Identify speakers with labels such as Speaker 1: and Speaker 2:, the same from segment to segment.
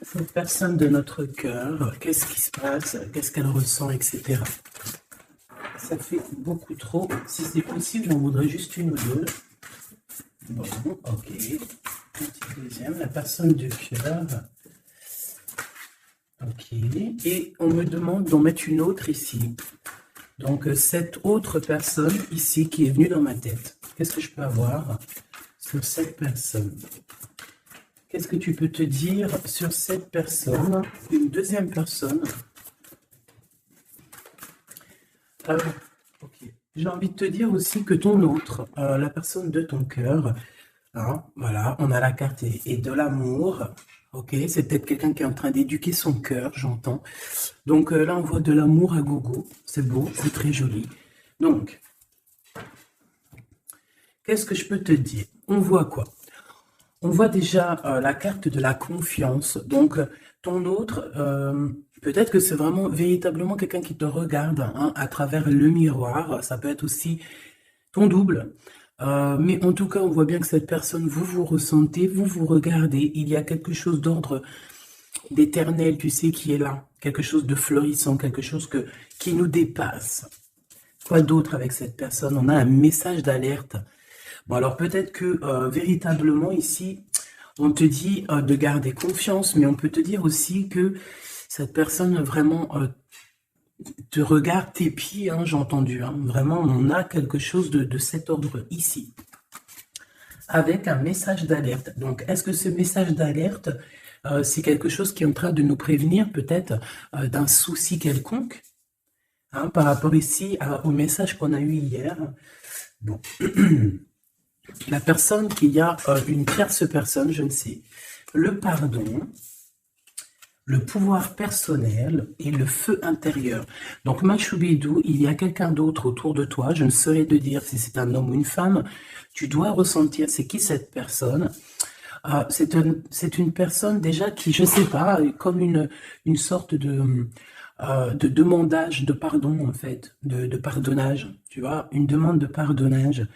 Speaker 1: Cette personne de notre cœur, qu'est-ce qui se passe, qu'est-ce qu'elle ressent, etc. Ça fait beaucoup trop. Si c'est possible, j'en voudrais juste une ou deux. Bon, ok. Un petit deuxième, la personne du cœur. Ok. Et on me demande d'en mettre une autre ici. Donc, cette autre personne ici qui est venue dans ma tête. Qu'est-ce que je peux avoir sur cette personne? Qu'est-ce que tu peux te dire sur cette personne? Une deuxième personne. Ok. J'ai envie de te dire aussi que ton autre, la personne de ton cœur, hein, voilà, on a la carte et de l'amour. Ok, c'est peut-être quelqu'un qui est en train d'éduquer son cœur, j'entends. Donc là, on voit de l'amour à gogo. C'est beau, c'est très joli. Donc, qu'est-ce que je peux te dire? On voit quoi? On voit déjà la carte de la confiance. Donc, ton autre, peut-être que c'est vraiment véritablement quelqu'un qui te regarde hein, à travers le miroir. Ça peut être aussi ton double. Mais en tout cas, on voit bien que cette personne, vous vous ressentez, vous vous regardez. Il y a quelque chose d'ordre d'éternel, tu sais, qui est là. Quelque chose de florissant, quelque chose qui nous dépasse. Quoi d'autre avec cette personne? On a un message d'alerte. Bon, alors peut-être que véritablement ici, on te dit de garder confiance, mais on peut te dire aussi que cette personne vraiment te regarde tes pieds, hein, j'ai entendu. Hein, vraiment, on a quelque chose de cet ordre ici, avec un message d'alerte. Donc, est-ce que ce message d'alerte, c'est quelque chose qui est en train de nous prévenir peut-être d'un souci quelconque hein, par rapport ici au message qu'on a eu hier? Bon. La personne qui a une tierce personne, je ne sais, le pardon, le pouvoir personnel et le feu intérieur. Donc, Machoubidou, il y a quelqu'un d'autre autour de toi, je ne saurais te dire si c'est un homme ou une femme, tu dois ressentir c'est qui cette personne. C'est une personne déjà qui, je ne sais pas, comme une sorte de demandage de pardon, en fait, de pardonnage, tu vois, une demande de pardonnage.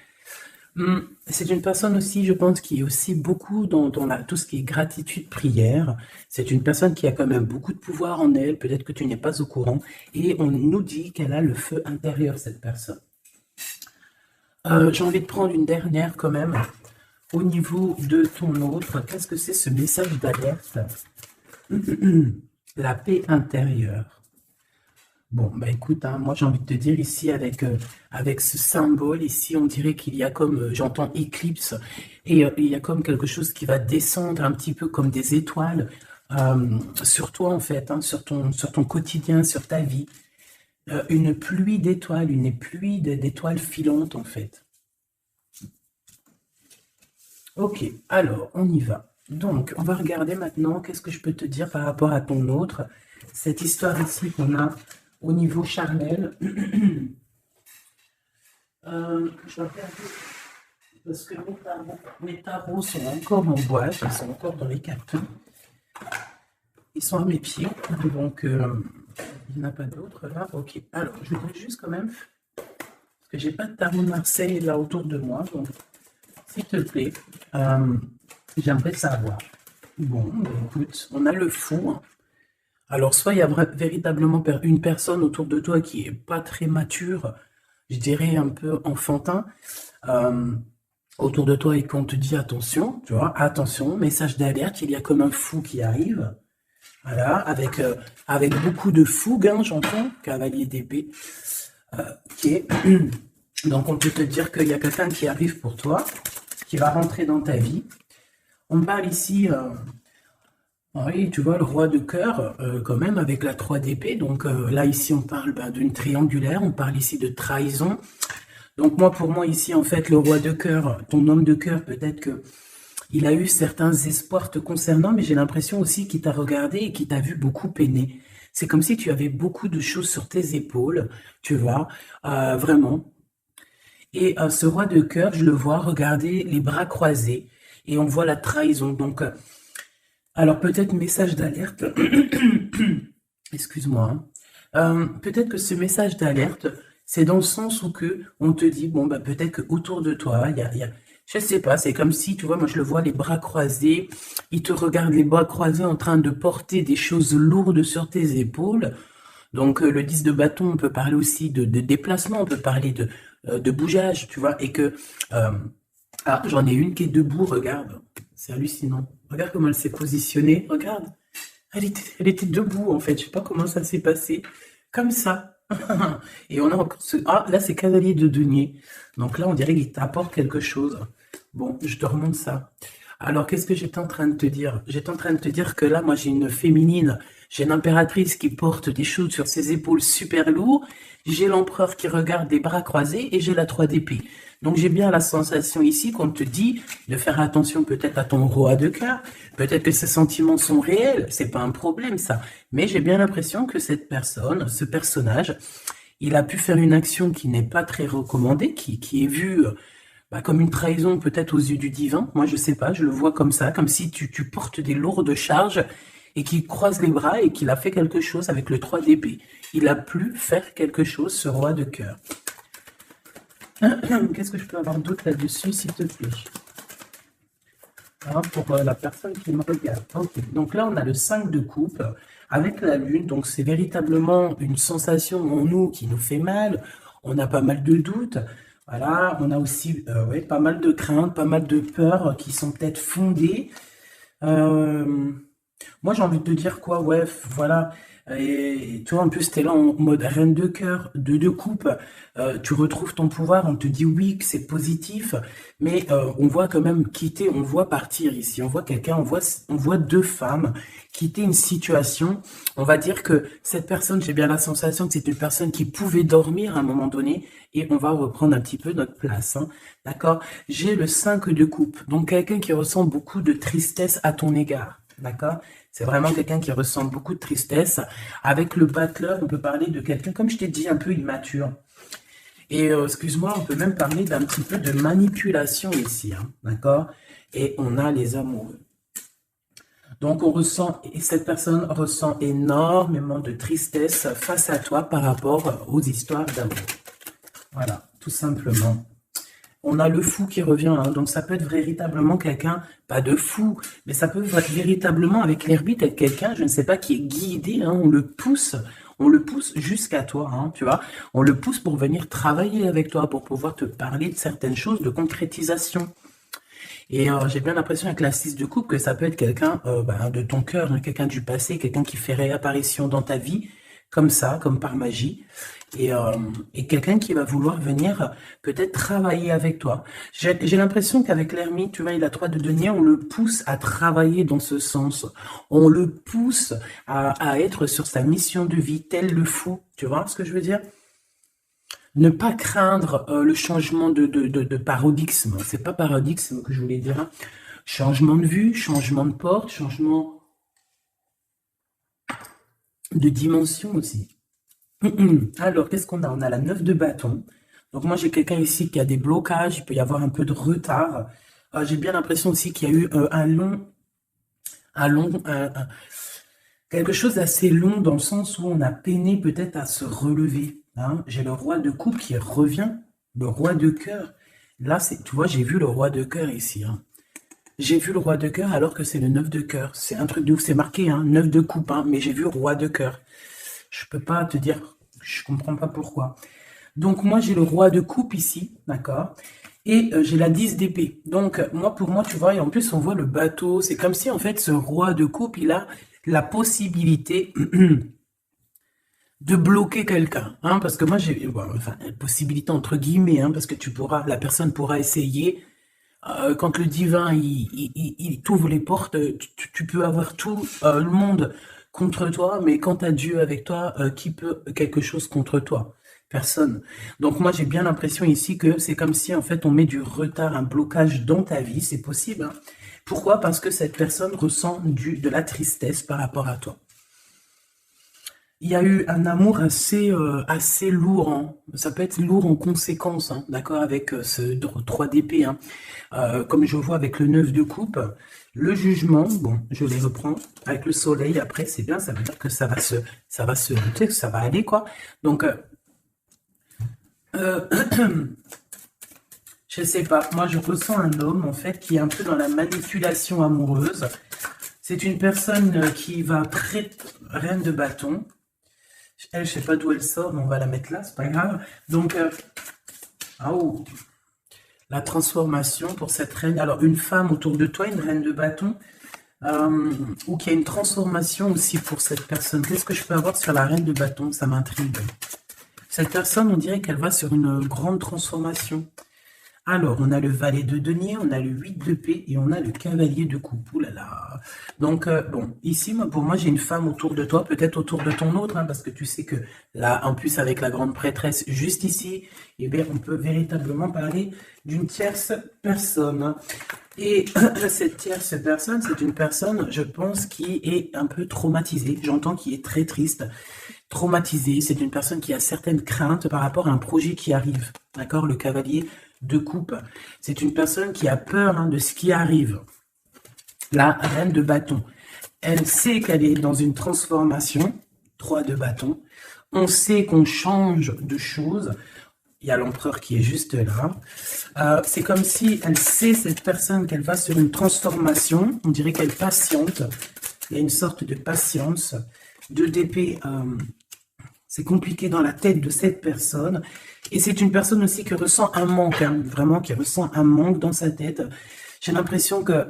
Speaker 1: C'est une personne aussi, je pense, qui est aussi beaucoup dans tout ce qui est gratitude, prière. C'est une personne qui a quand même beaucoup de pouvoir en elle, peut-être que tu n'es pas au courant, et on nous dit qu'elle a le feu intérieur, cette personne. J'ai envie de prendre une dernière quand même, au niveau de ton autre. Qu'est-ce que c'est ce message d'alerte? La paix intérieure. Bon, bah écoute, hein, moi j'ai envie de te dire ici avec ce symbole, ici on dirait qu'il y a comme, j'entends éclipse, et il y a comme quelque chose qui va descendre un petit peu comme des étoiles sur toi en fait, hein, sur ton quotidien, sur ta vie. Une pluie d'étoiles, une pluie d'étoiles filantes en fait. Ok, alors on y va. Donc on va regarder maintenant, qu'est-ce que je peux te dire par rapport à ton autre, cette histoire ici qu'on a au niveau charnel. Je vais regarder parce que mes tarots sont encore en boîte, ils sont encore dans les cartons. Ils sont à mes pieds, donc il n'y en a pas d'autres là. Ok, alors je voudrais juste quand même, parce que j'ai pas de tarot de Marseille là autour de moi, donc s'il te plaît, j'aimerais savoir. Bon, ben, écoute, on a le fou. Hein. Alors, soit il y a véritablement une personne autour de toi qui est pas très mature, je dirais un peu enfantin, autour de toi et qu'on te dit attention, tu vois, attention, message d'alerte, il y a comme un fou qui arrive, voilà, avec beaucoup de fougue, hein, j'entends, cavalier d'épée, ok. Donc on peut te dire qu'il y a quelqu'un qui arrive pour toi, qui va rentrer dans ta vie. On parle ici... oui, tu vois, le roi de cœur, quand même, avec la 3 d'épée. Donc là, ici, on parle d'une triangulaire, on parle ici de trahison. Donc moi, pour moi, ici, en fait, le roi de cœur, ton homme de cœur, peut-être que il a eu certains espoirs te concernant, mais j'ai l'impression aussi qu'il t'a regardé et qu'il t'a vu beaucoup peiner. C'est comme si tu avais beaucoup de choses sur tes épaules, tu vois, vraiment. Et ce roi de cœur, je le vois regarder les bras croisés et on voit la trahison. Donc, alors peut-être message d'alerte, excuse-moi, hein. Peut-être que ce message d'alerte, c'est dans le sens où que on te dit, bon, bah, peut-être qu'autour de toi, Je sais pas, c'est comme si, tu vois, moi je le vois les bras croisés, il te regarde les bras croisés en train de porter des choses lourdes sur tes épaules. Donc le 10 de bâton, on peut parler aussi de déplacement, on peut parler de bougeage, tu vois, et que... euh, ah, j'en ai une qui est debout, regarde, c'est hallucinant. Regarde comment elle s'est positionnée, regarde. Elle était debout en fait, je sais pas comment ça s'est passé. Comme ça. Et on a encore ce... Ah, là c'est cavalier de denier. Donc là on dirait qu'il t'apporte quelque chose. Bon, je te remonte ça. Alors qu'est-ce que j'étais en train de te dire? J'étais en train de te dire que là moi j'ai une féminine, j'ai l'impératrice qui porte des choses sur ses épaules super lourds, j'ai l'empereur qui regarde des bras croisés et j'ai la 3 d'épée. Donc j'ai bien la sensation ici qu'on te dit de faire attention peut-être à ton roi de cœur, peut-être que ces sentiments sont réels, c'est pas un problème ça, mais j'ai bien l'impression que cette personne, ce personnage, il a pu faire une action qui n'est pas très recommandée, qui est vue bah, comme une trahison peut-être aux yeux du divin. Moi je sais pas, je le vois comme ça, comme si tu portes des lourdes charges et qu'il croise les bras et qu'il a fait quelque chose avec le 3 d'épée. Il a pu faire quelque chose, ce roi de cœur. Qu'est-ce que je peux avoir d'autre là-dessus, s'il te plaît? Hein, pour la personne qui me regarde. Ok, donc là, on a le 5 de coupe avec la lune. Donc, c'est véritablement une sensation en nous qui nous fait mal. On a pas mal de doutes. Voilà, on a aussi ouais, pas mal de craintes, pas mal de peurs qui sont peut-être fondées. Euh, Moi, j'ai envie de te dire quoi, ouais, voilà. Et tu vois, en plus, t'es là en mode reine de cœur, de coupe. Tu retrouves ton pouvoir, on te dit oui, que c'est positif, mais on voit quand même quitter, on voit partir ici. On voit quelqu'un, on voit deux femmes quitter une situation. On va dire que cette personne, j'ai bien la sensation que c'est une personne qui pouvait dormir à un moment donné, et on va reprendre un petit peu notre place, hein. D'accord? J'ai le 5 de coupe, donc quelqu'un qui ressent beaucoup de tristesse à ton égard. D'accord? C'est vraiment quelqu'un qui ressent beaucoup de tristesse. Avec le battleur, on peut parler de quelqu'un, comme je t'ai dit, un peu immature. Et excuse-moi, on peut même parler d'un petit peu de manipulation ici, hein, d'accord? Et on a les amoureux. Donc on ressent, et cette personne ressent énormément de tristesse face à toi par rapport aux histoires d'amour. Voilà, tout simplement. On a le fou qui revient, hein, donc ça peut être véritablement quelqu'un, pas de fou, mais ça peut être véritablement avec l'hermite être quelqu'un, je ne sais pas, qui est guidé, hein, on le pousse jusqu'à toi, hein, tu vois, on le pousse pour venir travailler avec toi, pour pouvoir te parler de certaines choses, de concrétisation. Et j'ai bien l'impression avec la 6 de coupe que ça peut être quelqu'un bah, de ton cœur, hein, quelqu'un du passé, quelqu'un qui fait réapparition dans ta vie, comme ça, comme par magie. Et, euh, et quelqu'un qui va vouloir venir peut-être travailler avec toi. J'ai l'impression qu'avec l'ermite, tu vois, il a 3 de denier, on le pousse à travailler dans ce sens. On le pousse à être sur sa mission de vie, tel le fou. Tu vois ce que je veux dire? Ne pas craindre le changement de paradigme. C'est pas paradigme que je voulais dire, hein. Changement de vue, changement de porte, changement de dimension aussi. Alors, qu'est-ce qu'on a? On a la 9 de bâton. Donc moi, j'ai quelqu'un ici qui a des blocages, il peut y avoir un peu de retard. J'ai bien l'impression aussi qu'il y a eu quelque chose d'assez long dans le sens où on a peiné peut-être à se relever, hein. J'ai le roi de coupe qui revient, le roi de cœur. Là, tu vois, j'ai vu le roi de cœur ici, hein. J'ai vu le roi de cœur alors que c'est le 9 de cœur. C'est un truc de ouf, c'est marqué, hein, 9 de coupe, hein, mais j'ai vu roi de cœur. Je peux pas te dire, je comprends pas pourquoi. Donc moi j'ai le roi de coupe ici, d'accord? Et j'ai la 10 d'épée. Donc moi pour moi tu vois, et en plus on voit le bateau, c'est comme si en fait ce roi de coupe il a la possibilité de bloquer quelqu'un, hein, parce que moi j'ai, bon, enfin possibilité entre guillemets, hein, parce que la personne pourra essayer. Quand le divin il t'ouvre les portes, tu peux avoir tout le monde contre toi, mais quand tu as Dieu avec toi, qui peut quelque chose contre toi? Personne. Donc moi j'ai bien l'impression ici que c'est comme si en fait on met du retard, un blocage dans ta vie, c'est possible, hein. Pourquoi? Parce que cette personne ressent de la tristesse par rapport à toi. Il y a eu un amour assez lourd, hein. Ça peut être lourd en conséquence, hein, d'accord, avec ce 3 d'épée, hein. Comme je vois avec le 9 de coupe, le jugement, bon, je les reprends, avec le soleil, après, c'est bien, ça veut dire que tu sais, que ça va aller, quoi. Donc, euh, Je sais pas, moi je ressens un homme en fait qui est un peu dans la manipulation amoureuse. C'est une personne qui va très reine de bâton. Elle, je sais pas d'où elle sort, mais on va la mettre là, c'est pas grave. Donc, oh, la transformation pour cette reine. Alors, une femme autour de toi, une reine de bâton, ou qu'il y a une transformation aussi pour cette personne. Qu'est-ce que je peux avoir sur la reine de bâton? Ça m'intrigue. Cette personne, on dirait qu'elle va sur une grande transformation. Alors, on a le valet de denier, on a le 8 d'épée et on a le cavalier de coupe. Ouh là là. Donc, bon, ici, moi, pour moi, j'ai une femme autour de toi, peut-être autour de ton autre, hein, parce que tu sais que là, en plus, avec la grande prêtresse juste ici, eh bien, on peut véritablement parler d'une tierce personne. Et cette tierce personne, c'est une personne, je pense, qui est un peu traumatisée. J'entends qui est très triste, traumatisée. C'est une personne qui a certaines craintes par rapport à un projet qui arrive. D'accord? Le cavalier de coupe. C'est une personne qui a peur de ce qui arrive. La reine de bâton. Elle sait qu'elle est dans une transformation. 3 de bâton. On sait qu'on change de choses. Il y a l'empereur qui est juste là. C'est comme si elle sait, cette personne, qu'elle va sur une transformation. On dirait qu'elle patiente. Il y a une sorte de patience. 2 d'épée. C'est compliqué dans la tête de cette personne. Et c'est une personne aussi qui ressent un manque, vraiment qui ressent un manque dans sa tête. J'ai l'impression que,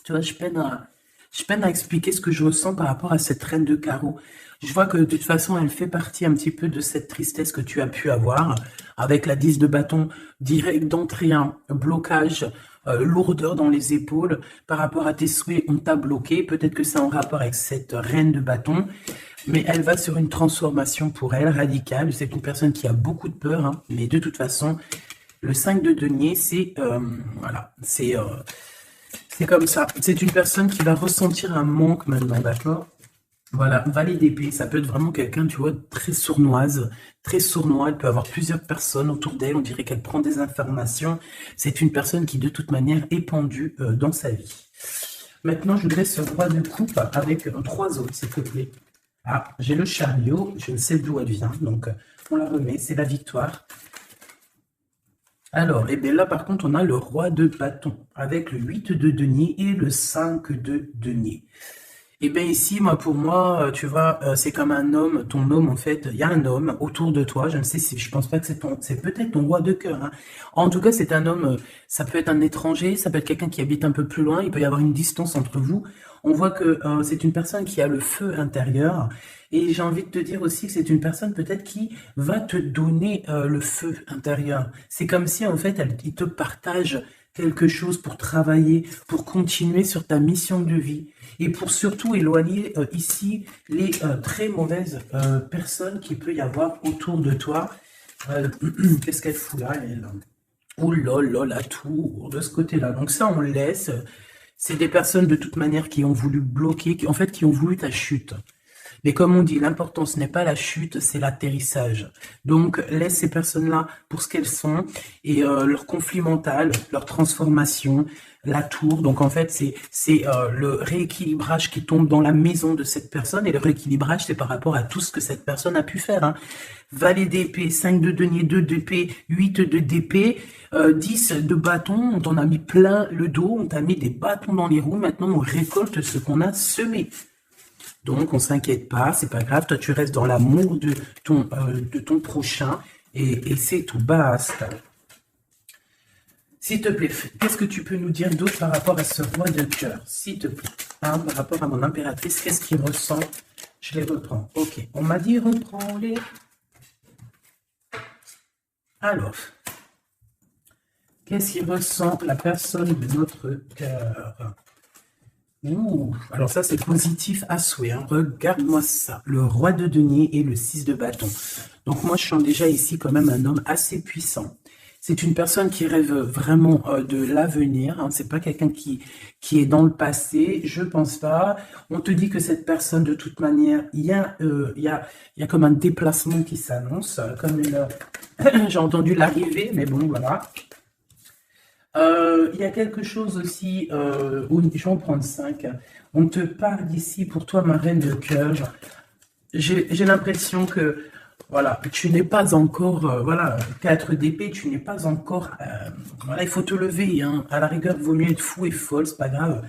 Speaker 1: tu vois, je peine à expliquer ce que je ressens par rapport à cette reine de carreau. Je vois que de toute façon, elle fait partie un petit peu de cette tristesse que tu as pu avoir, avec la 10 de bâton, direct d'entrée, blocage, lourdeur dans les épaules, par rapport à tes souhaits, on t'a bloqué. Peut-être que c'est en rapport avec cette reine de bâton. Mais elle va sur une transformation pour elle, radicale. C'est une personne qui a beaucoup de peur, mais de toute façon, le 5 de denier, c'est voilà, c'est comme ça. C'est une personne qui va ressentir un manque maintenant, d'accord? Voilà, valet d'épée, ça peut être vraiment quelqu'un, tu vois, très sournoise, très sournois. Elle peut avoir plusieurs personnes autour d'elle. On dirait qu'elle prend des informations. C'est une personne qui, de toute manière, est pendue dans sa vie. Maintenant, je voudrais ce roi de coupe avec 3 autres, s'il te plaît. Ah, j'ai le chariot, je ne sais d'où elle vient, donc on la remet, c'est la victoire. Alors, et bien là par contre, on a le roi de bâton, avec le 8 de denier et le 5 de denier. Et bien ici, pour moi, tu vois, c'est comme un homme, ton homme en fait, il y a un homme autour de toi, je ne sais si, je pense pas que c'est peut-être ton roi de cœur. En tout cas, c'est un homme, ça peut être un étranger, ça peut être quelqu'un qui habite un peu plus loin, il peut y avoir une distance entre vous. On voit que c'est une personne qui a le feu intérieur, et j'ai envie de te dire aussi que c'est une personne peut-être qui va te donner le feu intérieur. C'est comme si en fait, il te partage quelque chose pour travailler, pour continuer sur ta mission de vie et pour surtout éloigner ici les très mauvaises personnes qu'il peut y avoir autour de toi. Qu'est-ce qu'elle fout là, elle? Oh là là, la tour de ce côté-là. Donc ça, on laisse. C'est des personnes de toute manière qui ont voulu bloquer, qui ont voulu ta chute. Mais comme on dit, l'important, ce n'est pas la chute, c'est l'atterrissage. Donc, laisse ces personnes-là pour ce qu'elles sont et leur conflit mental, leur transformation, la tour. Donc, en fait, c'est le rééquilibrage qui tombe dans la maison de cette personne. Et le rééquilibrage, c'est par rapport à tout ce que cette personne a pu faire. Valet d'épée, 5 de denier, 2 d'épée, 8 de d'épée, 10 de bâton. On t'en a mis plein le dos, on t'a mis des bâtons dans les roues. Maintenant, on récolte ce qu'on a semé. Donc, on s'inquiète pas, c'est pas grave. Toi, tu restes dans l'amour de ton prochain et c'est tout, basta. S'il te plaît, qu'est-ce que tu peux nous dire d'autre par rapport à ce roi de cœur? S'il te plaît, par rapport à mon impératrice, qu'est-ce qu'il ressent? Je les reprends. Ok, on m'a dit reprends-les. Alors, qu'est-ce qu'il ressent la personne de notre cœur? Ouh, alors ça c'est positif à souhait, regarde-moi ça, le roi de denier et le 6 de bâton. Donc moi je sens déjà ici quand même un homme assez puissant. C'est une personne qui rêve vraiment de l'avenir, c'est pas quelqu'un qui est dans le passé, je pense pas. On te dit que cette personne de toute manière, il y a comme un déplacement qui s'annonce, comme j'ai entendu l'arrivée, mais bon voilà. Il y a quelque chose aussi, où je vais en prendre 5. On te parle d'ici pour toi, ma reine de cœur. J'ai l'impression que Voilà, tu n'es pas encore, voilà, 4 d'épée, tu n'es pas encore, voilà, il faut te lever, hein. À la rigueur, vaut mieux être fou et folle, c'est pas grave.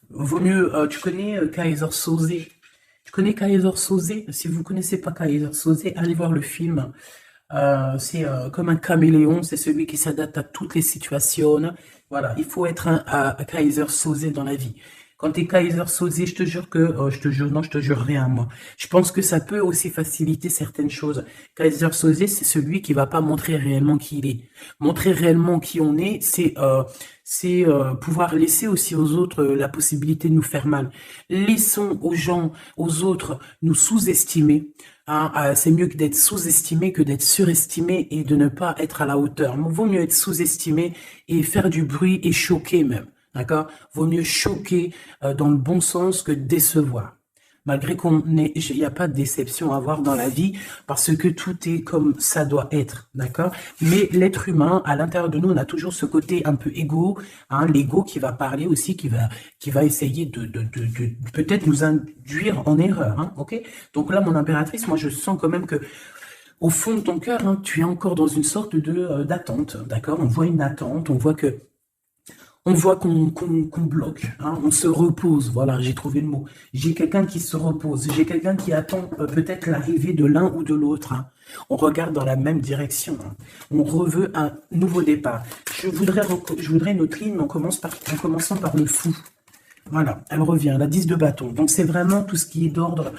Speaker 1: Vaut mieux, tu connais Kaiser Soze. Tu connais Kaiser Soze? Si vous connaissez pas Kaiser Soze, allez voir le film. C'est comme un caméléon, c'est celui qui s'adapte à toutes les situations. Voilà, il faut être un Kaiser Soze dans la vie. Quand tu es Kaiser Soze, je te jure que, je te jure, non, je te jure rien, moi. Je pense que ça peut aussi faciliter certaines choses. Kaiser Soze, c'est celui qui va pas montrer réellement qui il est. Montrer réellement qui on est, c'est pouvoir laisser aussi aux autres la possibilité de nous faire mal. Laissons aux gens, aux autres, nous sous-estimer. Hein, c'est mieux que d'être sous-estimé que d'être surestimé et de ne pas être à la hauteur. Il vaut mieux être sous-estimé et faire du bruit et choquer même. D'accord? Vaut mieux choquer dans le bon sens que décevoir. Malgré il n'y a pas de déception à avoir dans la vie, parce que tout est comme ça doit être, d'accord? Mais l'être humain, à l'intérieur de nous, on a toujours ce côté un peu égo, hein, l'ego qui va parler aussi, qui va essayer de peut-être nous induire en erreur, hein, ok? Donc là, mon impératrice, moi, je sens quand même que au fond de ton cœur, hein, tu es encore dans une sorte de d'attente, d'accord? On voit une attente, on voit qu'on bloque, hein, on se repose, voilà, j'ai trouvé le mot. J'ai quelqu'un qui se repose, j'ai quelqu'un qui attend peut-être l'arrivée de l'un ou de l'autre. Hein. On regarde dans la même direction, hein. On reveut un nouveau départ. Je voudrais une autre ligne, en commençant par le fou. Voilà, elle revient, la 10 de bâton. Donc c'est vraiment tout ce qui est d'ordre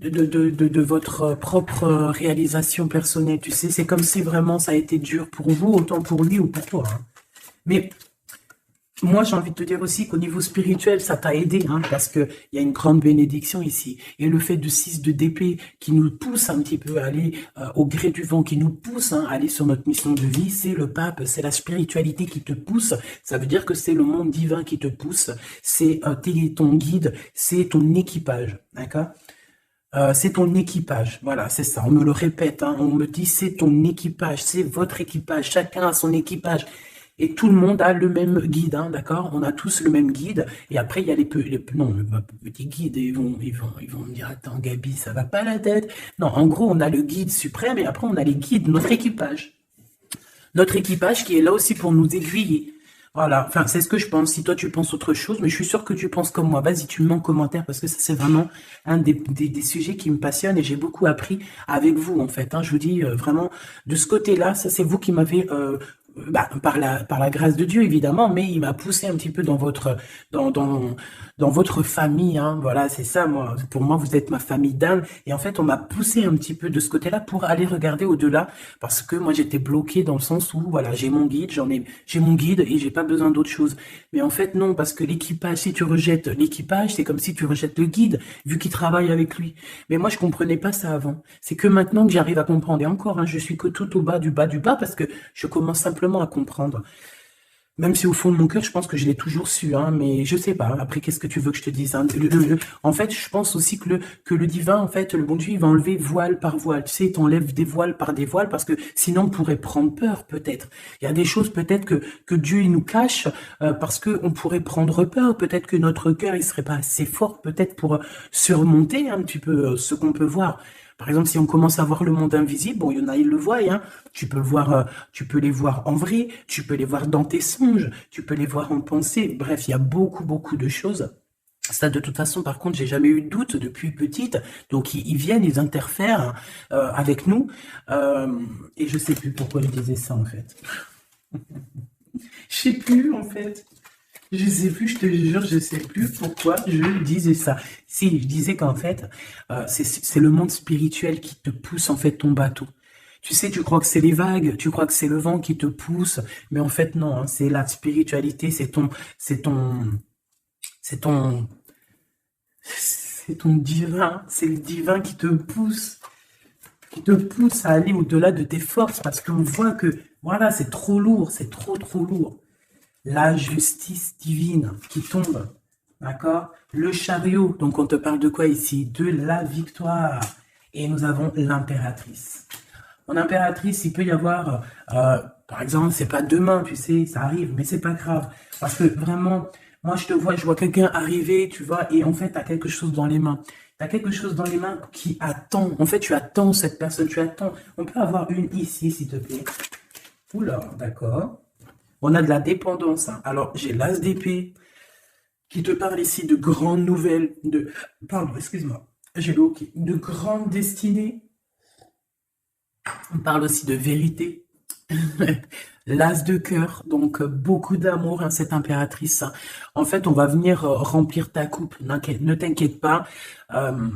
Speaker 1: de votre propre réalisation personnelle. Tu sais, c'est comme si vraiment ça a été dur pour vous, autant pour lui ou pour toi. Hein. Mais moi, j'ai envie de te dire aussi qu'au niveau spirituel, ça t'a aidé, hein, parce qu'il y a une grande bénédiction ici. Et le fait de 6 de d'épée qui nous pousse un petit peu à aller au gré du vent, qui nous pousse à aller sur notre mission de vie, c'est le pape, c'est la spiritualité qui te pousse. Ça veut dire que c'est le monde divin qui te pousse, c'est ton guide, c'est ton équipage, d'accord? C'est ton équipage, voilà, c'est ça, on me le répète, hein, on me dit c'est ton équipage, c'est votre équipage, chacun a son équipage. Et tout le monde a le même guide, hein, d'accord? On a tous le même guide. Et après, il y a les petits guides. Ils vont me dire, attends, Gabi, ça va pas la tête. Non, en gros, on a le guide suprême et après, on a les guides, notre équipage. Notre équipage qui est là aussi pour nous aiguiller. Voilà, enfin, c'est ce que je pense. Si toi, tu penses autre chose, mais je suis sûr que tu penses comme moi. Vas-y, tu me mets en commentaire parce que ça, c'est vraiment un des sujets qui me passionne et j'ai beaucoup appris avec vous, en fait. Hein. Je vous dis vraiment, de ce côté-là, ça, c'est vous qui m'avez par la grâce de Dieu évidemment, mais il m'a poussé un petit peu dans, dans, dans votre famille, hein. Voilà, c'est ça, moi. Pour moi, vous êtes ma famille d'âme. Et en fait, on m'a poussé un petit peu de ce côté-là pour aller regarder au-delà, parce que moi, j'étais bloqué dans le sens où, voilà, j'ai mon guide, j'ai mon guide et j'ai pas besoin d'autre chose. Mais en fait, non, parce que l'équipage, si tu rejettes l'équipage, c'est comme si tu rejettes le guide, vu qu'il travaille avec lui. Mais moi, je comprenais pas ça avant. C'est que maintenant que j'arrive à comprendre, et encore, hein, je suis que tout au bas du bas du bas, parce que je commence simplement à comprendre. Même si au fond de mon cœur, je pense que je l'ai toujours su, hein, mais je sais pas. Après, qu'est-ce que tu veux que je te dise, hein? En fait, je pense aussi que le divin, en fait, le bon Dieu, il va enlever voile par voile. Tu sais, il t'enlève des voiles par des voiles, parce que sinon, on pourrait prendre peur, peut-être. Il y a des choses, peut-être, que Dieu, il nous cache, parce que on pourrait prendre peur. Peut-être que notre cœur, il serait pas assez fort, peut-être, pour surmonter un petit peu ce qu'on peut voir. Par exemple, si on commence à voir le monde invisible, bon, il y en a, ils le voient, hein. Tu peux le voir, tu peux les voir en vrai, tu peux les voir dans tes songes, tu peux les voir en pensée. Bref, il y a beaucoup, beaucoup de choses. Ça, de toute façon, par contre, j'ai jamais eu de doute depuis petite. Donc, ils viennent, ils interfèrent avec nous. Et je sais plus pourquoi je disais ça, en fait. Je sais plus, en fait. Je sais plus, je te jure, je sais plus pourquoi je disais ça. Si, je disais qu'en fait, c'est le monde spirituel qui te pousse en fait ton bateau. Tu sais, tu crois que c'est les vagues, tu crois que c'est le vent qui te pousse, mais en fait non, hein, c'est la spiritualité, c'est ton, c'est ton, c'est ton divin, c'est le divin qui te pousse à aller au-delà de tes forces, parce qu'on voit que voilà, c'est trop lourd, c'est trop lourd. La justice divine qui tombe, d'accord? Le chariot, donc on te parle de quoi ici? De la victoire. Et nous avons l'impératrice. Mon impératrice, il peut y avoir, par exemple, c'est pas demain, tu sais, ça arrive, mais c'est pas grave. Parce que vraiment, moi je vois quelqu'un arriver, tu vois, et en fait, t'as quelque chose dans les mains. Tu as quelque chose dans les mains qui attend. En fait, tu attends cette personne, tu attends. On peut avoir une ici, s'il te plaît. Oula, d'accord. On a de la dépendance, hein. Alors, j'ai l'as d'épée qui te parle ici de grandes nouvelles, de... Pardon, excuse-moi. J'ai le hockey. De grandes destinées. On parle aussi de vérité. L'as de cœur, donc beaucoup d'amour, hein, cette impératrice. En fait, on va venir remplir ta coupe. Ne t'inquiète pas. Euh,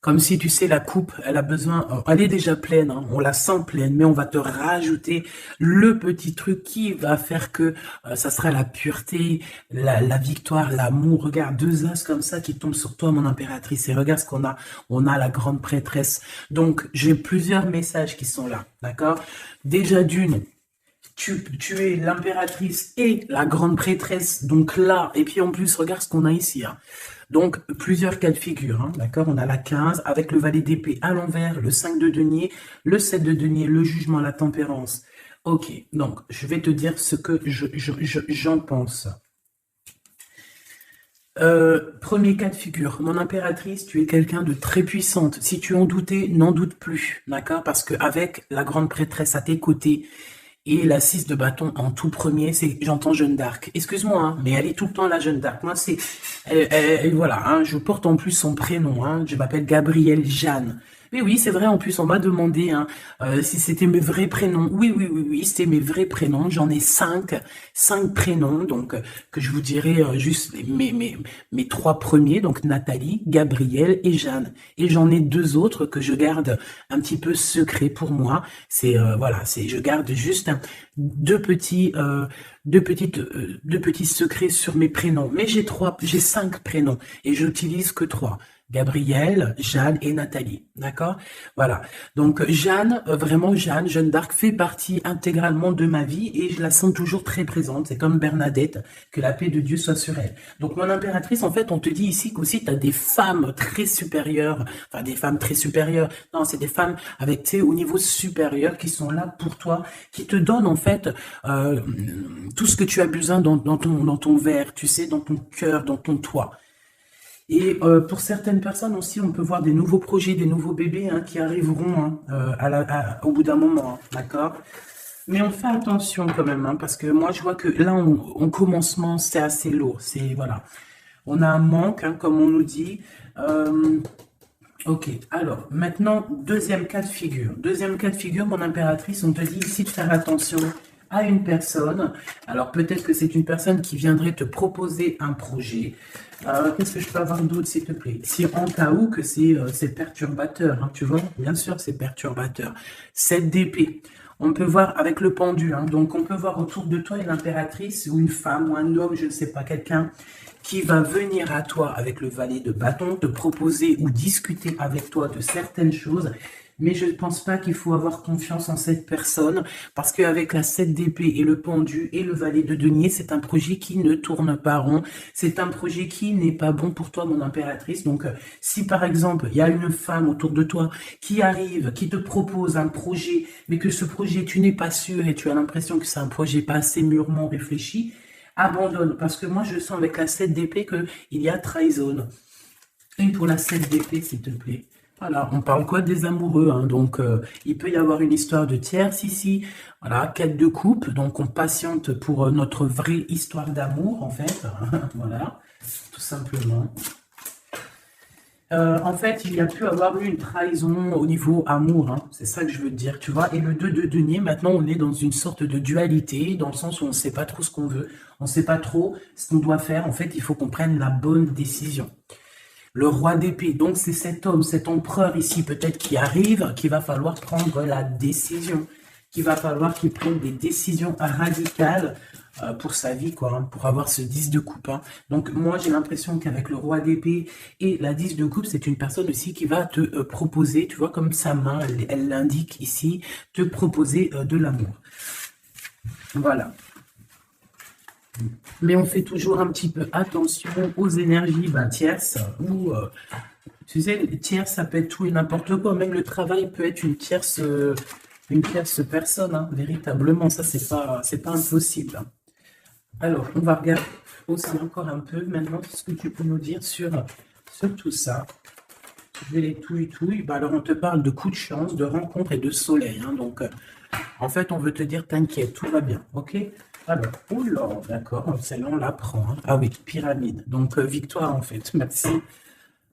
Speaker 1: Comme si, tu sais, la coupe, elle a besoin, elle est déjà pleine, hein, on la sent pleine, mais on va te rajouter le petit truc qui va faire que ça sera la pureté, la victoire, l'amour. Regarde, deux as comme ça qui tombent sur toi, mon impératrice, et regarde ce qu'on a. On a la grande prêtresse. Donc, j'ai plusieurs messages qui sont là, d'accord? Déjà d'une, tu es l'impératrice et la grande prêtresse, donc là, et puis en plus, regarde ce qu'on a ici, hein. Donc, plusieurs cas de figure, hein, d'accord? On a la 15 avec le valet d'épée à l'envers, le 5 de denier, le 7 de denier, le jugement, la tempérance. Ok, donc, je vais te dire ce que j'en pense. Premier cas de figure, mon impératrice, tu es quelqu'un de très puissante. Si tu en doutais, n'en doute plus, d'accord? Parce qu'avec la grande prêtresse à tes côtés, et la 6 de bâton en tout premier, c'est, j'entends Jeanne d'Arc. Excuse-moi, hein, mais elle est tout le temps la Jeanne d'Arc. Moi, c'est, voilà, hein, je porte en plus son prénom, hein, je m'appelle Gabrielle Jeanne. Mais oui, c'est vrai, en plus, on m'a demandé hein, si c'était mes vrais prénoms. Oui, oui, oui, oui, c'était mes vrais prénoms. J'en ai cinq prénoms, donc que je vous dirai juste mes trois premiers, donc Nathalie, Gabrielle et Jeanne. Et j'en ai deux autres que je garde un petit peu secret pour moi. C'est voilà, c'est je garde juste deux petits secrets sur mes prénoms. Mais j'ai cinq prénoms et j'utilise que trois. Gabrielle, Jeanne et Nathalie, d'accord? Voilà. Donc Jeanne, vraiment Jeanne d'Arc fait partie intégralement de ma vie et je la sens toujours très présente. C'est comme Bernadette, que la paix de Dieu soit sur elle. Donc mon impératrice, en fait, on te dit ici qu'aussi tu as des femmes très supérieures, enfin des femmes très supérieures. Non, c'est des femmes avec, tu sais, au niveau supérieur qui sont là pour toi, qui te donnent en fait tout ce que tu as besoin dans ton verre, tu sais, dans ton cœur, dans ton toit. Et pour certaines personnes aussi, on peut voir des nouveaux projets, des nouveaux bébés hein, qui arriveront hein, au bout d'un moment, hein, d'accord? Mais on fait attention quand même, hein, parce que moi je vois que là, en commencement, c'est assez lourd. C'est voilà, on a un manque, hein, comme on nous dit. Ok, alors maintenant, deuxième cas de figure. Deuxième cas de figure, mon impératrice, on te dit ici de faire attention à une personne. Alors peut-être que c'est une personne qui viendrait te proposer un projet. Qu'est-ce que je peux avoir d'autre, s'il te plaît? Si en cas où que c'est perturbateur, hein, tu vois, bien sûr c'est perturbateur. 7 d'épée. On peut voir avec le pendu, hein, donc on peut voir autour de toi une impératrice ou une femme ou un homme, je ne sais pas, quelqu'un qui va venir à toi avec le valet de bâton, te proposer ou discuter avec toi de certaines choses. Mais je ne pense pas qu'il faut avoir confiance en cette personne, parce qu'avec la 7 d'épée et le pendu et le valet de denier, c'est un projet qui ne tourne pas rond. C'est un projet qui n'est pas bon pour toi, mon impératrice. Donc, si par exemple, il y a une femme autour de toi qui arrive, qui te propose un projet, mais que ce projet, tu n'es pas sûr et tu as l'impression que c'est un projet pas assez mûrement réfléchi, abandonne. Parce que moi, je sens avec la 7 d'épée qu'il y a trahison. Une pour la 7 d'épée, s'il te plaît. Voilà, on parle quoi des amoureux, hein, donc il peut y avoir une histoire de tierce ici, voilà, quête de couple, donc on patiente pour notre vraie histoire d'amour, en fait, voilà, tout simplement. En fait, il y a pu avoir eu une trahison au niveau amour, hein, c'est ça que je veux te dire, tu vois, et le 2 de denier, maintenant on est dans une sorte de dualité, dans le sens où on ne sait pas trop ce qu'on veut, on ne sait pas trop ce qu'on doit faire, en fait, il faut qu'on prenne la bonne décision. Le roi d'épée, donc c'est cet homme, cet empereur ici peut-être qui arrive, qu'il va falloir prendre la décision, qu'il va falloir qu'il prenne des décisions radicales pour sa vie, quoi, hein, pour avoir ce 10 de coupe. Hein. Donc moi j'ai l'impression qu'avec le roi d'épée et la 10 de coupe, c'est une personne aussi qui va te proposer, tu vois comme sa main, elle l'indique ici, te proposer de l'amour. Voilà. Mais on fait toujours un petit peu attention aux énergies tierces ou tu sais, les tierces, ça peut être tout et n'importe quoi. Même le travail peut être une tierce personne, hein, véritablement. Ça, c'est pas impossible. Alors, on va regarder aussi encore un peu maintenant ce que tu peux nous dire sur tout ça. Je vais les touille. Bah, alors, on te parle de coups de chance, de rencontres et de soleil. Hein. Donc, en fait, on veut te dire, t'inquiète, tout va bien. OK? Alors, oula, d'accord, celle-là, on la prend. Hein. Ah oui, pyramide. Donc, victoire, en fait. Merci.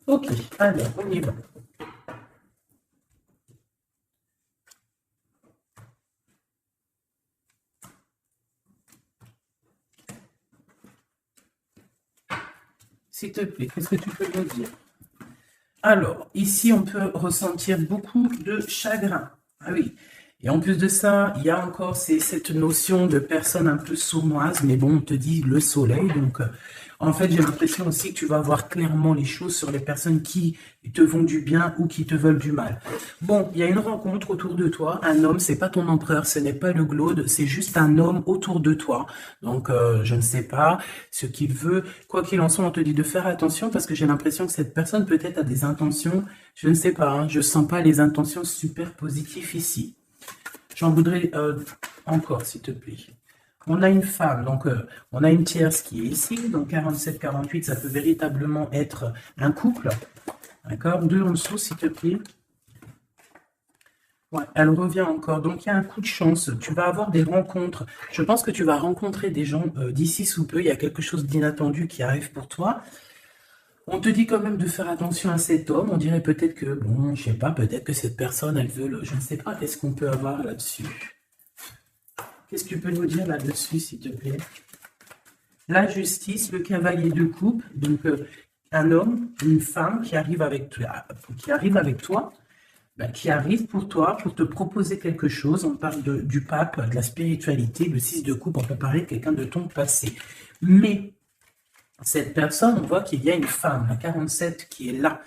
Speaker 1: OK, alors, on y va. S'il te plaît, qu'est-ce que tu peux nous dire? Alors, ici, on peut ressentir beaucoup de chagrin. Ah oui. Et en plus de ça, il y a encore cette notion de personne un peu sournoise, mais bon, on te dit le soleil. Donc, en fait, j'ai l'impression aussi que tu vas voir clairement les choses sur les personnes qui te vont du bien ou qui te veulent du mal. Bon, il y a une rencontre autour de toi. Un homme, c'est pas ton empereur, ce n'est pas le glaude, c'est juste un homme autour de toi. Donc, je ne sais pas ce qu'il veut. Quoi qu'il en soit, on te dit de faire attention parce que j'ai l'impression que cette personne peut-être a des intentions, je ne sais pas, hein, je sens pas les intentions super positives ici. J'en voudrais encore, s'il te plaît. On a une femme, donc on a une tierce qui est ici, donc 47-48, ça peut véritablement être un couple. D'accord? 2 en dessous, s'il te plaît. Ouais, elle revient encore. Donc, il y a un coup de chance. Tu vas avoir des rencontres. Je pense que tu vas rencontrer des gens d'ici sous peu. Il y a quelque chose d'inattendu qui arrive pour toi. On te dit quand même de faire attention à cet homme. On dirait peut-être que, bon, je sais pas, peut-être que cette personne, elle veut le... Je ne sais pas, qu'est-ce qu'on peut avoir là-dessus? Qu'est-ce que tu peux nous dire là-dessus, s'il te plaît? La justice, le cavalier de coupe, donc un homme, une femme qui arrive avec toi, qui arrive pour toi, pour te proposer quelque chose. On parle du pape, de la spiritualité, le 6 de coupe, on peut parler de quelqu'un de ton passé. Mais cette personne, on voit qu'il y a une femme, la 47, qui est là.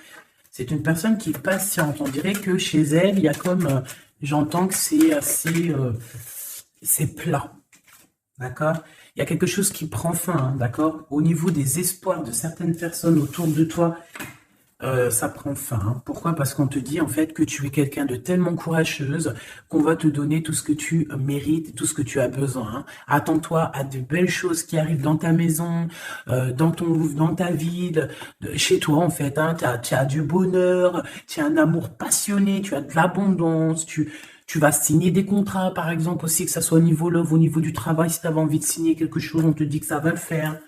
Speaker 1: C'est une personne qui est patiente. On dirait que chez elle, il y a comme, j'entends que c'est assez, c'est plat. D'accord? Il y a quelque chose qui prend fin, hein, d'accord? Au niveau des espoirs de certaines personnes autour de toi, ça prend fin. Hein. Pourquoi? Parce qu'on te dit en fait que tu es quelqu'un de tellement courageuse qu'on va te donner tout ce que tu mérites, tout ce que tu as besoin. Hein. Attends-toi à de belles choses qui arrivent dans ta maison, dans ta ville, chez toi en fait. Hein. Tu as du bonheur, tu as un amour passionné, tu as de l'abondance, tu vas signer des contrats, par exemple, aussi, que ça soit au niveau love, au niveau du travail. Si tu avais envie de signer quelque chose, on te dit que ça va le faire.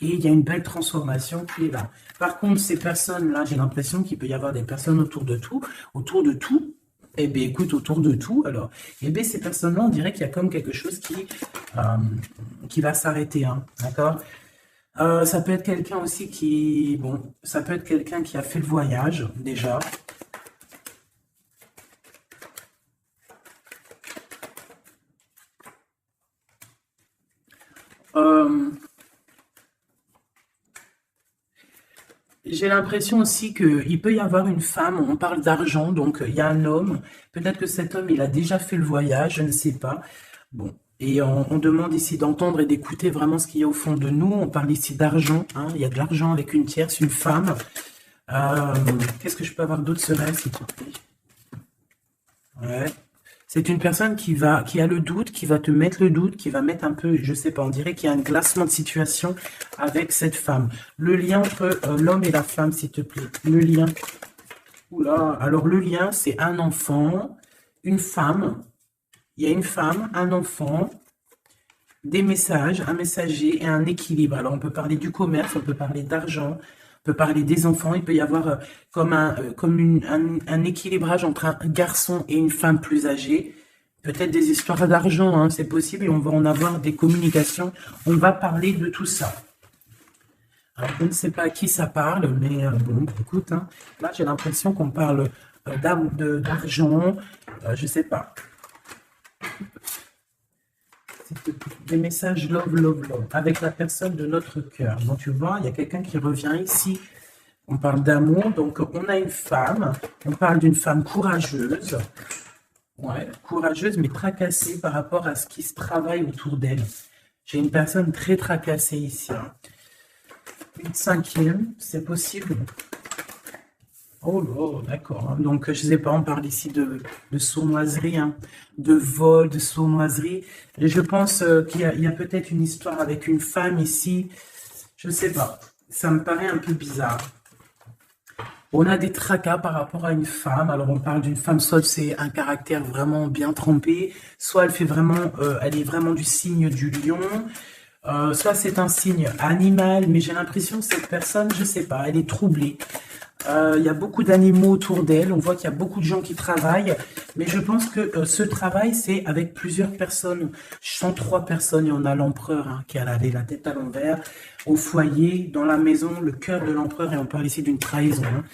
Speaker 1: Et il y a une belle transformation qui est là. Par contre, ces personnes-là, j'ai l'impression qu'il peut y avoir des personnes autour de tout. Autour de tout, eh bien, écoute, autour de tout, alors, eh bien, ces personnes-là, on dirait qu'il y a comme quelque chose qui va s'arrêter, hein, d'accord? Ça peut être quelqu'un aussi qui, bon, ça peut être quelqu'un qui a fait le voyage, déjà. J'ai l'impression aussi qu'il peut y avoir une femme, on parle d'argent, donc il y a un homme, peut-être que cet homme, il a déjà fait le voyage, je ne sais pas. Bon, et on demande ici d'entendre et d'écouter vraiment ce qu'il y a au fond de nous. On parle ici d'argent, hein, il y a de l'argent avec une tierce, une femme. Euh, Qu'est-ce que je peux avoir d'autre serait, s'il te plaît? Ouais. C'est une personne qui a le doute, qui va te mettre le doute, qui va mettre un peu, je sais pas, on dirait qu'il y a un glacement de situation avec cette femme. Le lien entre l'homme et la femme, s'il te plaît. Le lien. Oula, alors le lien, c'est un enfant, une femme. Il y a une femme, un enfant, des messages, un messager et un équilibre. Alors on peut parler du commerce, on peut parler d'argent, on peut parler des enfants. Il peut y avoir un équilibrage entre un garçon et une femme plus âgée. Peut-être des histoires d'argent, hein, c'est possible, et on va en avoir des communications. On va parler de tout ça. Alors, je ne sais pas à qui ça parle, mais bon, écoute, hein, là j'ai l'impression qu'on parle d'argent, je ne sais pas. Des messages love, love, love, avec la personne de notre cœur. Donc tu vois, il y a quelqu'un qui revient ici. On parle d'amour, donc on a une femme, on parle d'une femme courageuse. Ouais, courageuse, mais tracassée par rapport à ce qui se travaille autour d'elle. J'ai une personne très tracassée ici. Hein. Une cinquième, c'est possible. Oh là, d'accord. Hein. Donc, je ne sais pas, on parle ici de sournoiserie, hein, de vol, de sournoiserie. Et je pense qu'il y a peut-être une histoire avec une femme ici. Je ne sais pas. Ça me paraît un peu bizarre. On a des tracas par rapport à une femme. Alors, on parle d'une femme, soit c'est un caractère vraiment bien trempé, soit elle est vraiment du signe du lion, soit c'est un signe animal, mais j'ai l'impression que cette personne, je sais pas, elle est troublée. Il y a beaucoup d'animaux autour d'elle, on voit qu'il y a beaucoup de gens qui travaillent, mais je pense que ce travail, c'est avec plusieurs personnes. Je sens trois personnes, il y en a l'empereur hein, qui a la tête à l'envers, au foyer, dans la maison, le cœur de l'empereur, et on parle ici d'une trahison. Hein.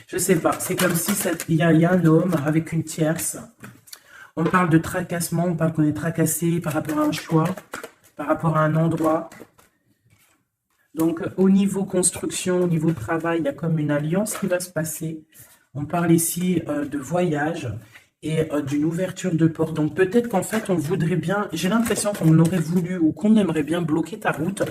Speaker 1: Je sais pas, c'est comme si il y a un homme avec une tierce. On parle de tracassement, on parle qu'on est tracassé par rapport à un choix, par rapport à un endroit. Donc, au niveau construction, au niveau travail, il y a comme une alliance qui va se passer. On parle ici de voyage et d'une ouverture de porte. Donc, peut-être qu'en fait, on voudrait bien, j'ai l'impression qu'on aurait voulu ou qu'on aimerait bien bloquer ta route,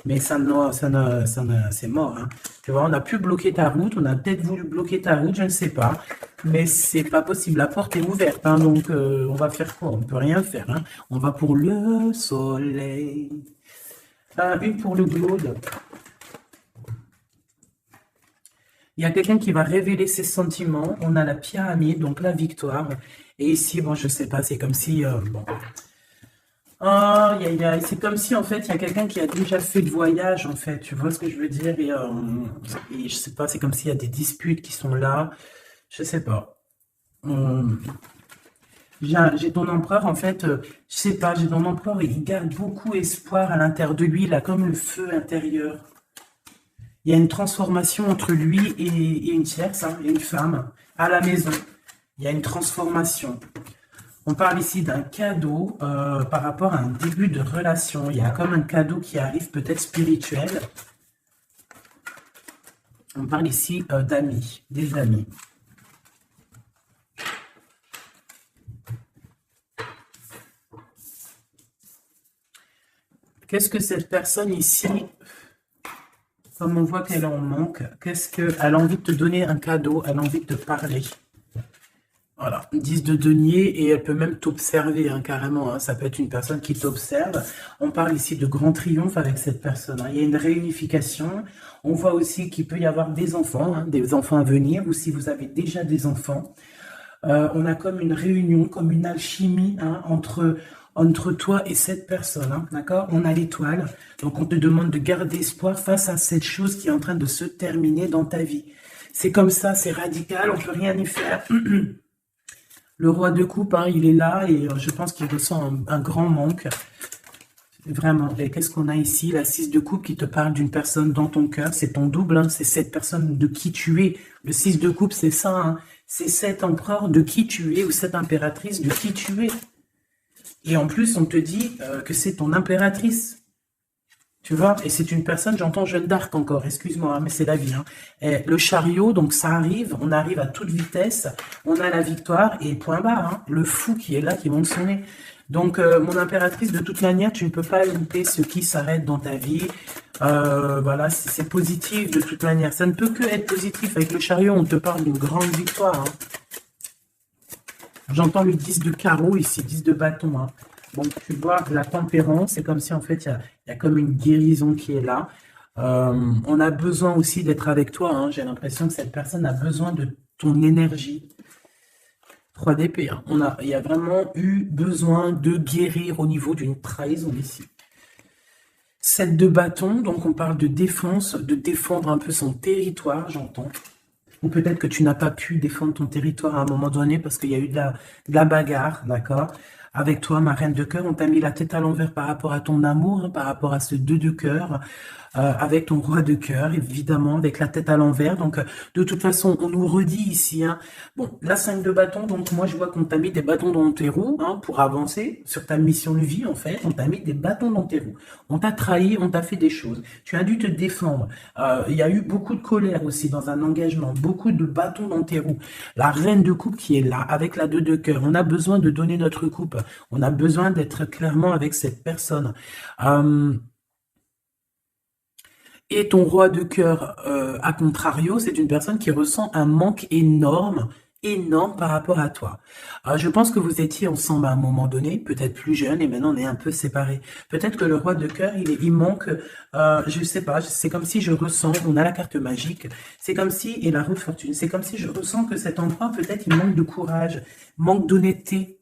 Speaker 1: mais c'est mort. Hein. Tu vois, on a pu bloquer ta route, on a peut-être voulu bloquer ta route, je ne sais pas, mais c'est pas possible. La porte est ouverte, hein, donc on va faire quoi? On ne peut rien faire. Hein. On va pour le soleil. Une pour le Claude. Il y a quelqu'un qui va révéler ses sentiments. On a la pyramide, donc la victoire. Et ici, bon, je sais pas, c'est comme si... bon. C'est comme si, en fait, il y a quelqu'un qui a déjà fait le voyage, en fait. Tu vois ce que je veux dire? Et je sais pas, c'est comme s'il y a des disputes qui sont là. Je sais pas. J'ai ton empereur, en fait, je sais pas, j'ai ton empereur, il garde beaucoup espoir à l'intérieur de lui, il a comme le feu intérieur. Il y a une transformation entre lui et une tierce, hein, et une femme, à la maison. Il y a une transformation. On parle ici d'un cadeau par rapport à un début de relation. Il y a comme un cadeau qui arrive, peut-être spirituel. On parle ici d'amis, des amis. Qu'est-ce que cette personne ici, comme on voit qu'elle en manque, qu'est-ce qu'elle a envie de te donner un cadeau, elle a envie de te parler. Voilà, 10 de denier et elle peut même t'observer hein, carrément. Hein. Ça peut être une personne qui t'observe. On parle ici de grand triomphe avec cette personne. Hein. Il y a une réunification. On voit aussi qu'il peut y avoir des enfants à venir ou si vous avez déjà des enfants. On a comme une réunion, comme une alchimie hein, entre toi et cette personne, hein, d'accord? On a l'étoile, donc on te demande de garder espoir face à cette chose qui est en train de se terminer dans ta vie. C'est comme ça, c'est radical, on peut rien y faire. Le roi de coupe, hein, il est là et je pense qu'il ressent un grand manque. Vraiment. Et qu'est-ce qu'on a ici? La 6 de coupe qui te parle d'une personne dans ton cœur. C'est ton double, hein, c'est cette personne de qui tu es. Le 6 de coupe, c'est ça. Hein, c'est cet empereur de qui tu es ou cette impératrice de qui tu es. Et en plus, on te dit que c'est ton impératrice. Tu vois, et c'est une personne, j'entends Jeanne d'Arc encore, excuse-moi, hein, mais c'est la vie. Hein. Et le chariot, donc ça arrive, on arrive à toute vitesse, on a la victoire, et point barre, hein, le fou qui est là, qui monte son nez. Donc, mon impératrice, de toute manière, tu ne peux pas louper ce qui s'arrête dans ta vie. Voilà, c'est positif de toute manière. Ça ne peut que être positif. Avec le chariot, on te parle d'une grande victoire. Hein. J'entends le 10 de carreau ici, 10 de bâton. Hein. Bon, tu vois, la tempérance, c'est comme si en fait, il y a comme une guérison qui est là. On a besoin aussi d'être avec toi. Hein. J'ai l'impression que cette personne a besoin de ton énergie. 3 d'épée. Hein. Il y a vraiment eu besoin de guérir au niveau d'une trahison ici. 7 de bâton, donc on parle de défense, de défendre un peu son territoire, j'entends. Ou peut-être que tu n'as pas pu défendre ton territoire à un moment donné parce qu'il y a eu de la bagarre, d'accord? Avec toi, ma reine de cœur, on t'a mis la tête à l'envers par rapport à ton amour, hein, par rapport à ce 2 de cœur, avec ton roi de cœur, évidemment, avec la tête à l'envers. Donc, de toute façon, on nous redit ici, hein, bon, la 5 de bâton, donc moi, je vois qu'on t'a mis des bâtons dans tes roues, hein, pour avancer sur ta mission de vie, en fait. On t'a mis des bâtons dans tes roues. On t'a trahi, on t'a fait des choses. Tu as dû te défendre. Il y a eu beaucoup de colère aussi dans un engagement, beaucoup de bâtons dans tes roues. La reine de coupe qui est là, avec la 2 de cœur. On a besoin de donner notre coupe. On a besoin d'être clairement avec cette personne. Et ton roi de cœur, à contrario, c'est une personne qui ressent un manque énorme, énorme par rapport à toi. Je pense que vous étiez ensemble à un moment donné, peut-être plus jeune, et maintenant on est un peu séparés. Peut-être que le roi de cœur, il manque, je sais pas, c'est comme si je ressens, on a la carte magique, c'est comme si, et la roue de fortune, c'est comme si je ressens que cet enfant, peut-être il manque de courage, manque d'honnêteté.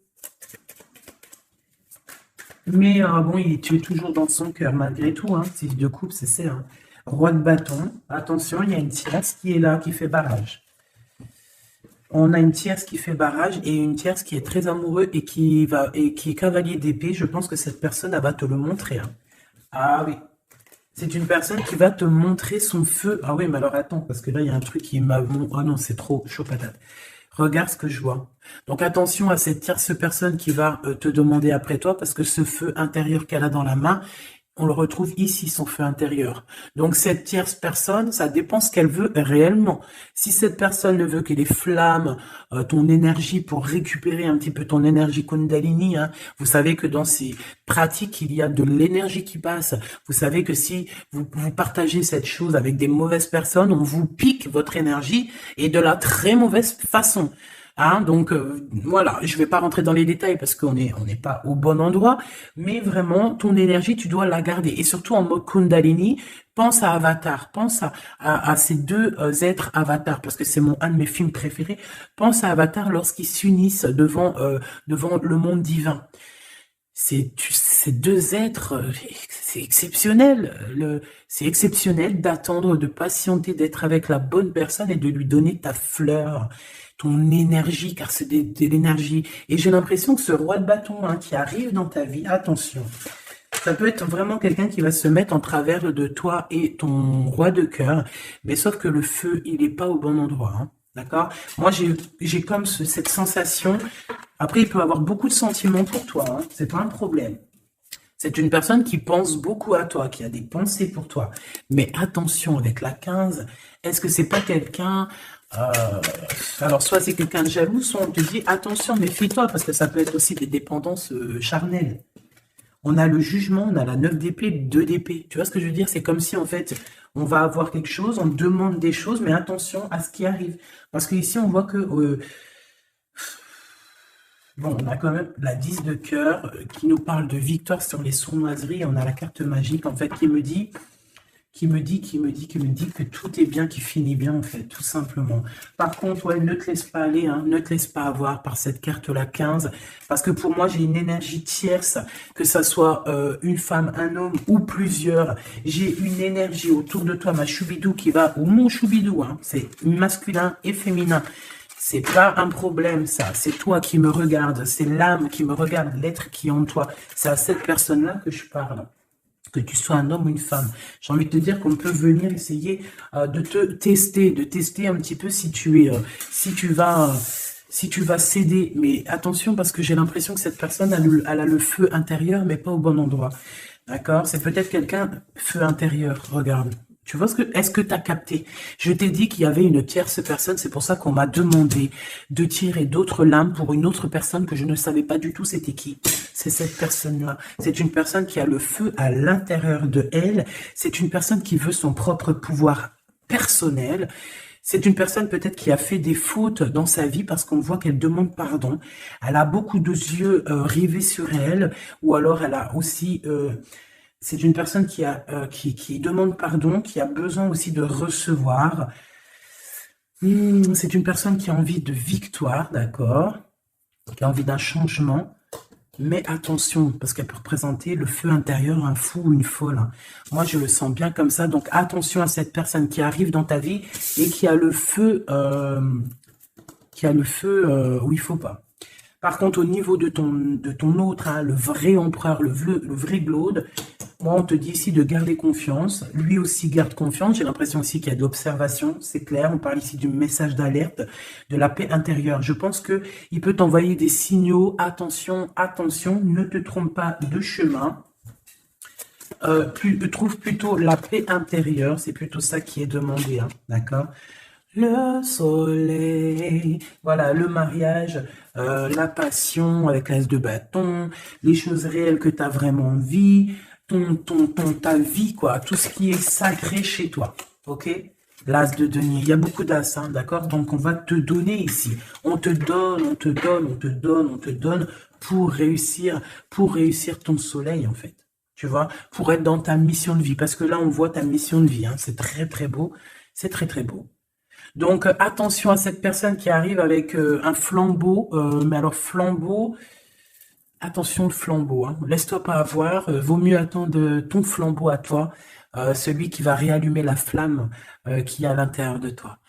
Speaker 1: Mais bon, tu es toujours dans son cœur, malgré tout, hein. Si de coupe, c'est ça, hein. Roi de bâton, attention, il y a une tierce qui est là, qui fait barrage. On a une tierce qui fait barrage et une tierce qui est très amoureux et qui est cavalier d'épée. Je pense que cette personne, elle va te le montrer, hein. Ah oui. C'est une personne qui va te montrer son feu. Ah oui, mais alors attends, parce que là, il y a un truc qui m'a... Ah non, c'est trop chaud patate. Regarde ce que je vois. Donc attention à cette tierce personne qui va te demander après toi, parce que ce feu intérieur qu'elle a dans la main, on le retrouve ici, son feu intérieur. Donc cette tierce personne, ça dépend ce qu'elle veut réellement. Si cette personne ne veut que les flammes, ton énergie pour récupérer un petit peu ton énergie Kundalini, hein, vous savez que dans ces pratiques, il y a de l'énergie qui passe. Vous savez que si vous partagez cette chose avec des mauvaises personnes, on vous pique votre énergie et de la très mauvaise façon. Hein, donc voilà, je vais pas rentrer dans les détails parce qu'on n'est pas au bon endroit, mais vraiment ton énergie tu dois la garder et surtout en mode Kundalini. Pense à Avatar, pense à ces deux êtres Avatar parce que c'est un de mes films préférés. Pense à Avatar lorsqu'ils s'unissent devant le monde divin. Ces deux êtres, c'est exceptionnel. C'est exceptionnel d'attendre, de patienter, d'être avec la bonne personne et de lui donner ta fleur, ton énergie, car c'est de l'énergie. Et j'ai l'impression que ce roi de bâton, hein, qui arrive dans ta vie, attention, ça peut être vraiment quelqu'un qui va se mettre en travers de toi et ton roi de cœur, mais sauf que le feu, il n'est pas au bon endroit, hein. D'accord? Moi, j'ai comme cette sensation. Après, il peut avoir beaucoup de sentiments pour toi, hein, c'est pas un problème. C'est une personne qui pense beaucoup à toi, qui a des pensées pour toi. Mais attention, avec la 15, est-ce que c'est pas quelqu'un... alors, soit c'est quelqu'un de jaloux, soit on te dit, attention, méfie-toi, parce que ça peut être aussi des dépendances charnelles. On a le jugement, on a la 9 d'épée, 2 d'épée. Tu vois ce que je veux dire? C'est comme si, en fait, on va avoir quelque chose, on demande des choses, mais attention à ce qui arrive. Parce qu'ici, on voit que... bon, on a quand même la 10 de cœur qui nous parle de victoire sur les sournoiseries. On a la carte magique, en fait, qui me dit que tout est bien, qui finit bien, en fait, tout simplement. Par contre, ouais, ne te laisse pas aller, hein, ne te laisse pas avoir par cette carte-là 15, parce que pour moi, j'ai une énergie tierce, que ça soit une femme, un homme ou plusieurs. J'ai une énergie autour de toi, ma choubidou qui va, ou mon choubidou, hein, c'est masculin et féminin. C'est pas un problème, ça. C'est toi qui me regardes, c'est l'âme qui me regarde, l'être qui est en toi. C'est à cette personne-là que je parle. Que tu sois un homme ou une femme. J'ai envie de te dire qu'on peut venir essayer de te tester, de tester un petit peu si tu vas céder. Mais attention, parce que j'ai l'impression que cette personne, elle a le feu intérieur, mais pas au bon endroit. D'accord? C'est peut-être quelqu'un, feu intérieur, regarde. Tu vois est-ce que tu as capté? Je t'ai dit qu'il y avait une tierce personne, c'est pour ça qu'on m'a demandé de tirer d'autres lames pour une autre personne que je ne savais pas du tout c'était qui. C'est cette personne-là. C'est une personne qui a le feu à l'intérieur de elle. C'est une personne qui veut son propre pouvoir personnel. C'est une personne peut-être qui a fait des fautes dans sa vie parce qu'on voit qu'elle demande pardon. Elle a beaucoup de yeux rivés sur elle, ou alors elle a aussi... c'est une personne qui demande pardon, qui a besoin aussi de recevoir. C'est une personne qui a envie de victoire, d'accord? Qui a envie d'un changement. Mais attention, parce qu'elle peut représenter le feu intérieur, un fou ou une folle. Moi, je le sens bien comme ça. Donc, attention à cette personne qui arrive dans ta vie et qui a le feu, où il faut pas. Par contre, au niveau de ton autre, hein, le vrai empereur, le vrai Glaude, moi, on te dit ici de garder confiance. Lui aussi garde confiance. J'ai l'impression aussi qu'il y a de l'observation. C'est clair. On parle ici du message d'alerte, de la paix intérieure. Je pense qu'il peut t'envoyer des signaux. Attention, attention, ne te trompe pas de chemin. Trouve plutôt la paix intérieure. C'est plutôt ça qui est demandé. Hein, d'accord? Le soleil, voilà, le mariage, la passion avec l'as de bâton, les choses réelles que tu as vraiment envie, ta vie, quoi, tout ce qui est sacré chez toi, ok? L'as de denier. Il y a beaucoup d'as, hein, d'accord? Donc, on va te donner ici. On te donne, on te donne, on te donne, on te donne pour réussir ton soleil, en fait. Tu vois? Pour être dans ta mission de vie. Parce que là, on voit ta mission de vie, hein. C'est très, très beau. C'est très, très beau. Donc, attention à cette personne qui arrive avec un flambeau. Mais alors, flambeau, attention le flambeau, hein. Laisse-toi pas avoir. Vaut mieux attendre ton flambeau à toi, celui qui va réallumer la flamme qui est à l'intérieur de toi.